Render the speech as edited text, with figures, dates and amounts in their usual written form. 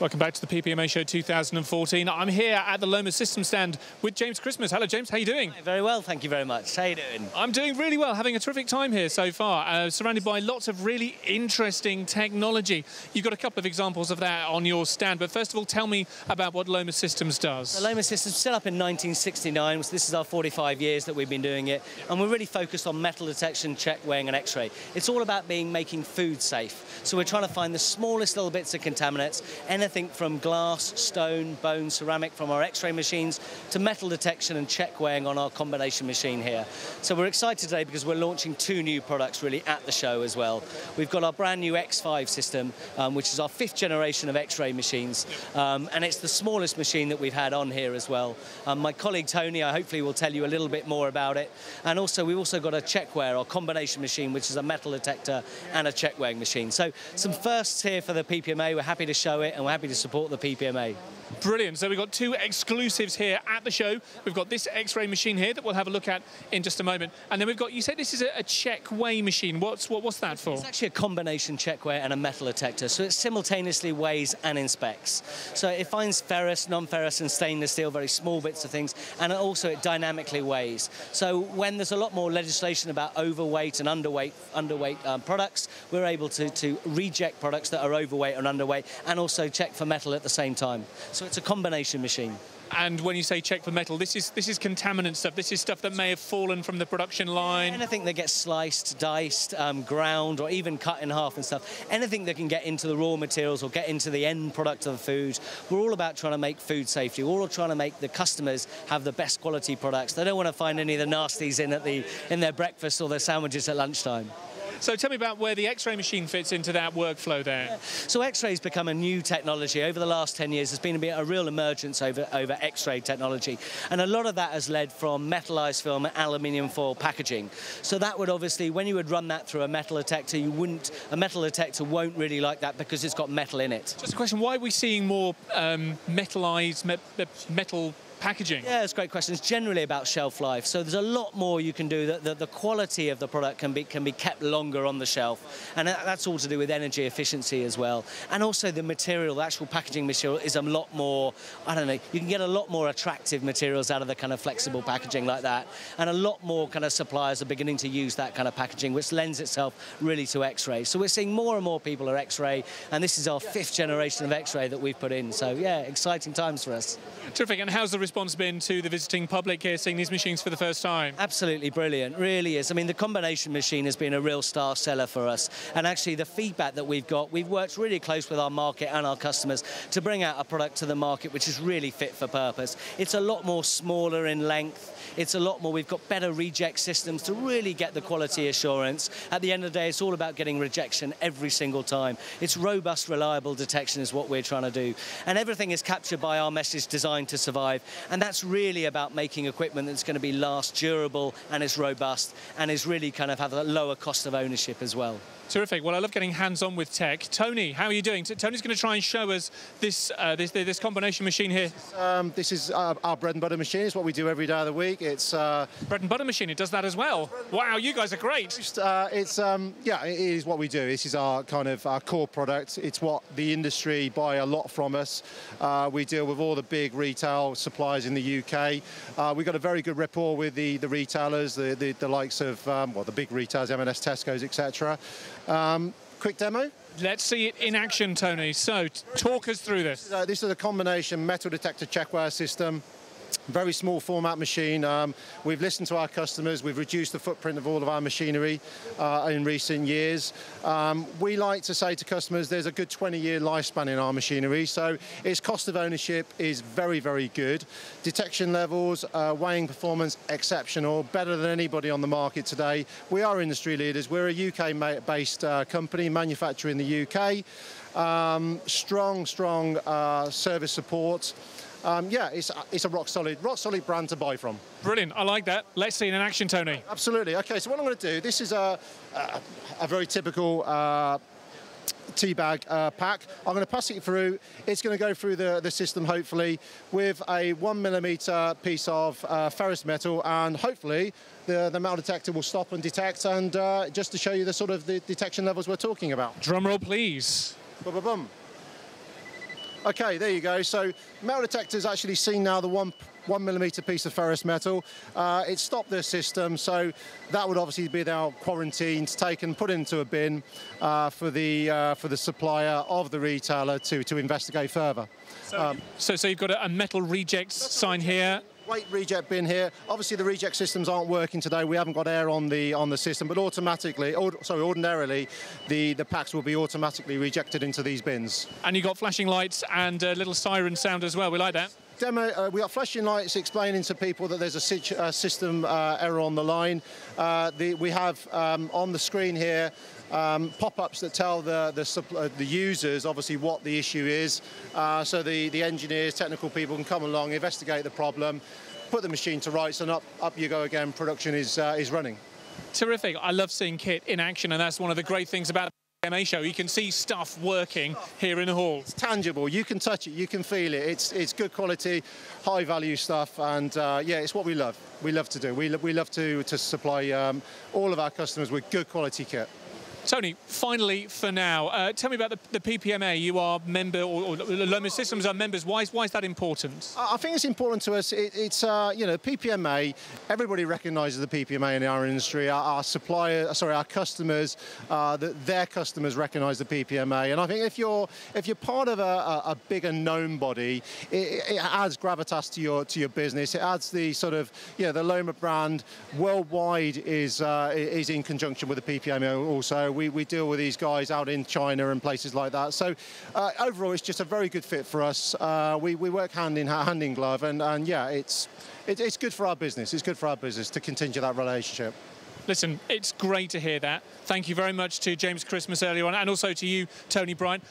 Welcome back to the PPMA Show 2014. I'm here at the Loma Systems stand with James Christmas. Hello, James. How are you doing? Very well, thank you very much. How are you doing? I'm doing really well, having a terrific time here so far, surrounded by lots of really interesting technology. You've got a couple of examples of that on your stand, but first of all, tell me about what Loma Systems does. The Loma Systems set up in 1969, so this is our 45 years that we've been doing it, and we're really focused on metal detection, check, weighing and X-ray. It's all about making food safe. So we're trying to find the smallest little bits of contaminants, anything from glass, stone, bone, ceramic from our X-ray machines to metal detection and check weighing on our combination machine here. So we're excited today because we're launching two new products really at the show as well. We've got our brand new X5 system, which is our 5th generation of X-ray machines, and it's the smallest machine that we've had on here as well. My colleague Tony, hopefully will tell you a little bit more about it. And also we've also got a check weigher, our combination machine, which is a metal detector and a check weighing machine. So some firsts here for the PPMA. We're happy to show it and we're happy to support the PPMA. Brilliant. So we've got two exclusives here at the show. We've got this X-ray machine here that we'll have a look at in just a moment. And then we've got, you said this is a check weigh machine. What's that for? It's actually a combination check weigh and a metal detector. So it simultaneously weighs and inspects. So it finds ferrous, non-ferrous and stainless steel, very small bits of things. And also it dynamically weighs. So when there's a lot more legislation about overweight and underweight products, we're able to reject products that are overweight and underweight and also check for metal at the same time. So it's a combination machine. And when you say check for metal, this is contaminant stuff. This is stuff that may have fallen from the production line. Anything that gets sliced, diced, ground, or even cut in half and stuff. Anything that can get into the raw materials or get into the end product of the food. We're all about trying to make food safety. We're all trying to make the customers have the best quality products. They don't want to find any of the nasties in their breakfast or their sandwiches at lunchtime. So tell me about where the X-ray machine fits into that workflow there. Yeah. So X-ray's become a new technology. Over the last 10 years, there's been a real emergence over X-ray technology. And a lot of that has led from metallized film and aluminium foil packaging. So that would obviously, when you would run that through a metal detector, a metal detector won't really like that because it's got metal in it. Just a question, why are we seeing more metallized metal packaging? Yeah, it's a great question. It's generally about shelf life. So there's a lot more you can do. The quality of the product can be kept longer on the shelf. And that's all to do with energy efficiency as well. And also the material, the actual packaging material is a lot more, I don't know, you can get a lot more attractive materials out of the kind of flexible packaging like that. And a lot more kind of suppliers are beginning to use that kind of packaging, which lends itself really to X-ray. So we're seeing more and more people are X-ray. And this is our 5th generation of X-ray that we've put in. So yeah, exciting times for us. Terrific. And how's the response been to the visiting public here seeing these machines for the first time? Absolutely brilliant, really is. I mean, the combination machine has been a real star seller for us. And actually the feedback that we've worked really close with our market and our customers to bring out a product to the market which is really fit for purpose. It's a lot more smaller in length. It's a lot more, we've got better reject systems to really get the quality assurance. At the end of the day, it's all about getting rejection every single time. It's robust, reliable detection is what we're trying to do. And everything is captured by our message designed to survive. And that's really about making equipment that's going to be durable and is robust and is really kind of have a lower cost of ownership as well. Terrific. Well, I love getting hands-on with tech. Tony, how are you doing? Tony's going to try and show us this this combination machine here. This is our bread and butter machine. It's what we do every day of the week. It's bread and butter machine. It does that as well. Wow, you guys are great. Yeah, it is what we do. This is our core product. It's what the industry buy a lot from us. We deal with all the big retail suppliers in the UK. We've got a very good rapport with the retailers, the likes of the big retailers, M&S, Tesco's, etc. Quick demo. Let's see it in action, Tony. So, talk us through this. This is a combination metal detector checkweigher system. Very small format machine. We've listened to our customers. We've reduced the footprint of all of our machinery in recent years. We like to say to customers there's a good 20-year lifespan in our machinery, so its cost of ownership is very, very good. Detection levels, weighing performance, exceptional, better than anybody on the market today. We are industry leaders. We're a UK-based company, manufacturer in the UK. Strong service support. Yeah, it's a rock solid brand to buy from. Brilliant, I like that. Let's see it in action, Tony. Absolutely. Okay, so what I'm going to do, this is a very typical tea bag pack. I'm going to pass it through. It's going to go through the system, hopefully, with a 1mm piece of ferrous metal, and hopefully the metal detector will stop and detect, and just to show you the detection levels we're talking about. Drum roll, please. Boom, boom, boom. Okay, there you go. So metal detector's actually seen now the 1mm piece of ferrous metal. It stopped the system, so that would obviously be now quarantined, taken, put into a bin for the supplier of the retailer to investigate further. So you've got a metal reject sign here. Weight reject bin here. Obviously the reject systems aren't working today. We haven't got air on the system, but ordinarily the packs will be automatically rejected into these bins. And you've got flashing lights and a little siren sound as well. We like that. We got flashing lights explaining to people that there's a system error on the line. We have on the screen here pop-ups that tell the users obviously what the issue is, so the engineers, technical people can come along, investigate the problem, put the machine to rights, and up you go again. Production is running. Terrific. I love seeing kit in action, and that's one of the great things about the PPMA show. You can see stuff working here in the hall. It's tangible. You can touch it. You can feel it. It's good quality, high value stuff, and yeah, it's what we love. We love to do. We love to supply all of our customers with good quality kit. Tony, finally for now, tell me about the PPMA. You are member, or Loma Systems are members. Why is that important? I think it's important to us. It's you know, PPMA. Everybody recognises the PPMA in our industry. Our customers, their customers recognise the PPMA. And I think if you're part of a bigger known body, it adds gravitas to your business. It adds the sort of, the Loma brand worldwide is in conjunction with the PPMA also. We deal with these guys out in China and places like that. So overall, it's just a very good fit for us. We work hand in glove, and yeah, it's good for our business. It's good for our business to continue that relationship. Listen, it's great to hear that. Thank you very much to James Christmas earlier on, and also to you, Tony Bryant.